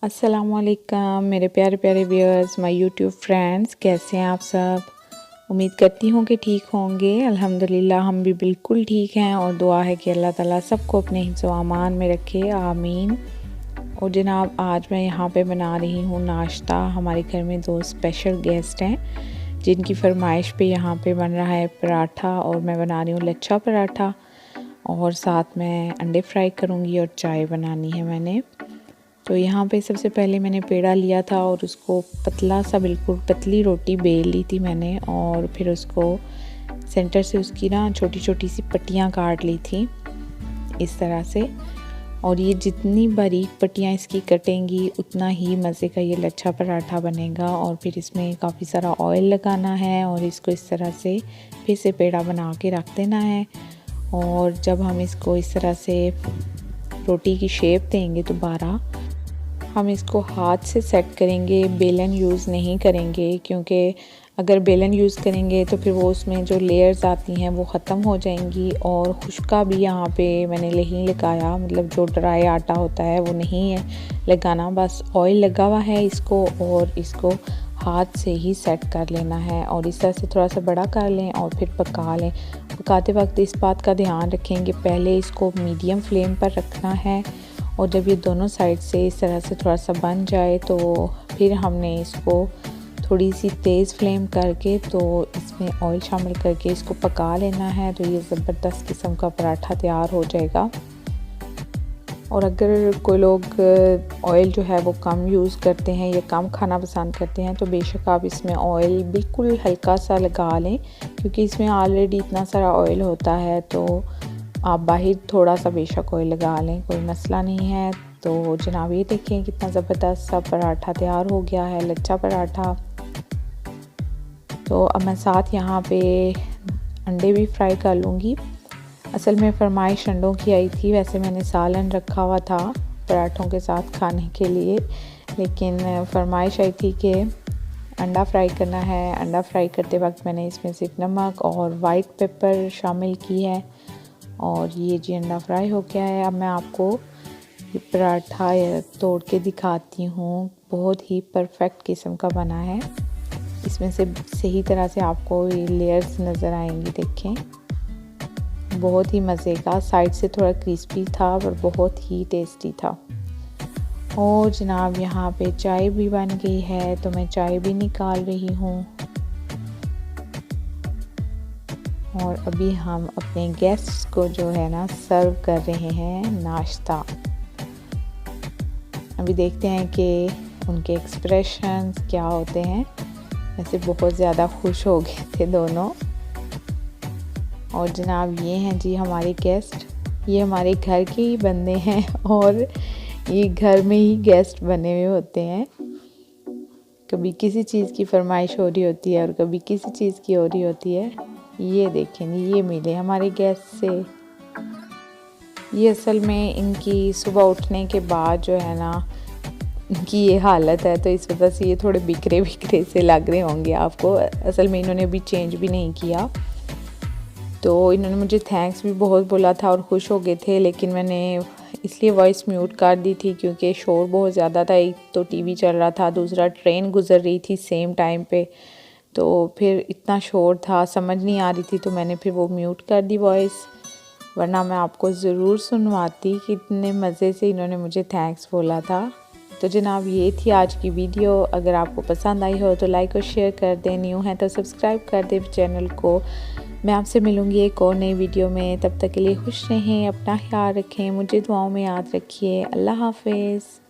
अस्सलामुअलैकुम मेरे प्यारे प्यारे व्यूअर्स, माय यूट्यूब फ्रेंड्स, कैसे हैं आप सब। उम्मीद करती हूँ कि ठीक होंगे। अल्हम्दुलिल्लाह हम भी बिल्कुल ठीक हैं और दुआ है कि अल्लाह ताला सबको अपने हिफ्ज़ व अमान में रखे, आमीन। और जनाब, आज मैं यहाँ पे बना रही हूँ नाश्ता। हमारे घर में 2 स्पेशल गेस्ट हैं जिनकी फरमाइश पे यहाँ पे बन रहा है पराठा, और मैं बना रही हूँ लच्छा पराठा, और साथ में अंडे फ्राई करूँगी और चाय बनानी है मैंने। तो यहाँ पे सबसे पहले मैंने पेड़ा लिया था और उसको पतला सा, बिल्कुल पतली रोटी बेल ली थी मैंने, और फिर उसको सेंटर से उसकी ना छोटी छोटी सी पट्टियाँ काट ली थी इस तरह से। और ये जितनी बारीक पट्टियाँ इसकी कटेंगी उतना ही मज़े का ये लच्छा पराठा बनेगा। और फिर इसमें काफ़ी सारा ऑयल लगाना है और इसको इस तरह से फिर से पेड़ा बना के रख देना है। और जब हम इसको इस तरह से रोटी की शेप देंगे दोबारा, हम इसको हाथ से सेट करेंगे, बेलन यूज़ नहीं करेंगे, क्योंकि अगर बेलन यूज़ करेंगे तो फिर वो उसमें जो लेयर्स आती हैं वो ख़त्म हो जाएंगी। और खुश्का भी यहाँ पे मैंने नहीं लगाया, मतलब जो ड्राई आटा होता है वो नहीं है लगाना, बस ऑयल लगा हुआ है इसको, और इसको हाथ से ही सेट कर लेना है। और इस तरह से थोड़ा सा बड़ा कर लें और फिर पका लें। पकाते वक्त इस बात का ध्यान रखेंगे, पहले इसको मीडियम फ्लेम पर रखना है, और जब ये दोनों साइड से इस तरह से थोड़ा सा बन जाए तो फिर हमने इसको थोड़ी सी तेज़ फ्लेम करके तो इसमें ऑयल शामिल करके इसको पका लेना है। तो ये ज़बरदस्त किस्म का पराठा तैयार हो जाएगा। और अगर कोई लोग ऑयल जो है वो कम यूज़ करते हैं या कम खाना पसंद करते हैं तो बेशक आप इसमें ऑयल बिल्कुल हल्का सा लगा लें, क्योंकि इसमें ऑलरेडी इतना सारा ऑयल होता है। तो आप बाहर थोड़ा सा बेशक ऑयल लगा लें, कोई मसला नहीं है। तो जनाब, ये देखें कितना ज़बरदस्त सा पराठा तैयार हो गया है, लच्छा पराठा। तो अब मैं साथ यहाँ पे अंडे भी फ्राई कर लूँगी। असल में फरमाइश अंडों की आई थी, वैसे मैंने सालन रखा हुआ था पराठों के साथ खाने के लिए, लेकिन फरमाइश आई थी कि अंडा फ्राई करना है। अंडा फ्राई करते वक्त मैंने इसमें सिर्फ नमक और वाइट पेपर शामिल की है, और ये जी अंडा फ्राई हो गया है। अब मैं आपको ये पराठा तोड़ के दिखाती हूँ, बहुत ही परफेक्ट किस्म का बना है। इसमें से सही तरह से आपको ये लेयर्स नज़र आएंगी, देखें, बहुत ही मज़े का। साइड से थोड़ा क्रिस्पी था पर बहुत ही टेस्टी था। और जनाब, यहाँ पे चाय भी बन गई है, तो मैं चाय भी निकाल रही हूँ। और अभी हम अपने गेस्ट्स को जो है ना सर्व कर रहे हैं नाश्ता। अभी देखते हैं कि उनके एक्सप्रेशंस क्या होते हैं। वैसे बहुत ज़्यादा खुश हो गए थे दोनों। और जनाब, ये हैं जी हमारे गेस्ट। ये हमारे घर के ही बंदे हैं और ये घर में ही गेस्ट बने हुए होते हैं। कभी किसी चीज़ की फरमाइश हो रही होती है और कभी किसी चीज़ की हो रही होती है। ये देखें, ये मिले हमारे गेस्ट से। ये असल में इनकी सुबह उठने के बाद जो है ना, इनकी ये हालत है, तो इस वजह से ये थोड़े बिखरे बिखरे से लग रहे होंगे आपको। असल में इन्होंने अभी चेंज भी नहीं किया। तो इन्होंने मुझे थैंक्स भी बहुत बोला था और खुश हो गए थे, लेकिन मैंने इसलिए वॉइस म्यूट कर दी थी क्योंकि शोर बहुत ज़्यादा था। एक तो टीवी चल रहा था, दूसरा ट्रेन गुजर रही थी सेम टाइम पे, तो फिर इतना शोर था, समझ नहीं आ रही थी, तो मैंने फिर वो म्यूट कर दी वॉइस, वरना मैं आपको ज़रूर सुनवाती कि इतने मज़े से इन्होंने मुझे थैंक्स बोला था। तो जनाब, ये थी आज की वीडियो। अगर आपको पसंद आई हो तो लाइक और शेयर कर दें, न्यू है तो सब्सक्राइब कर दें चैनल को। मैं आपसे मिलूँगी एक और नई वीडियो में, तब तक के लिए खुश रहें, अपना ख्याल रखें, मुझे दुआओं में याद रखिए। अल्लाह हाफ़िज़।